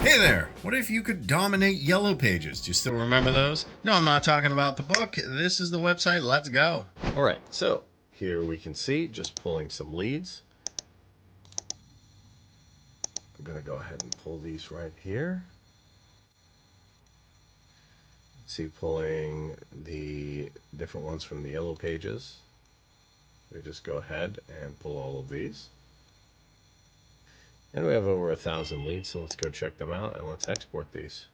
Hey there! What if you could dominate Yellow Pages? Do you still remember those? No, I'm not talking about the book. This is the website. Let's go. All right, so here we can see just pulling some leads. I'm going to go ahead and pull these right here. See, pulling the different ones from the Yellow Pages. We just go ahead and pull all of these. And we have over 1,000 leads, so let's go check them out and let's export these.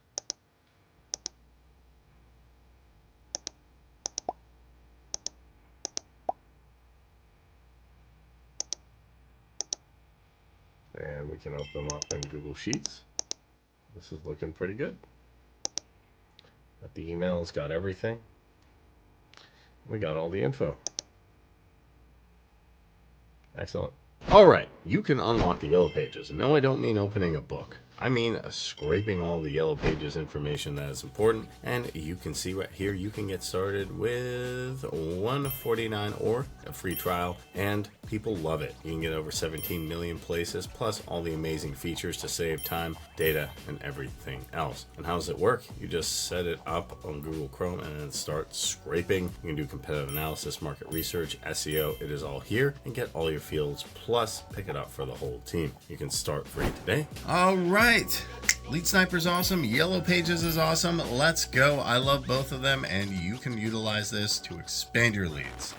And we can open them up in Google Sheets. This is looking pretty good. Got the emails, got everything. We got all the info. Excellent. All right, you can unlock the Yellow Pages. No, I don't mean opening a book. I mean scraping all the Yellow Pages information that is important. And you can see right here, you can get started with $149 or a free trial, and people love it. You can get over 17 million places, plus all the amazing features to save time, data, and everything else. And how does it work? You just set it up on Google Chrome and then start scraping. You can do competitive analysis, market research, SEO. It is all here, and get all your fields, plus pick it up for the whole team. You can start free today. All right. Lead Sniper's awesome. Yellow Pages is awesome. Let's go. I love both of them, and you can utilize this to expand your leads.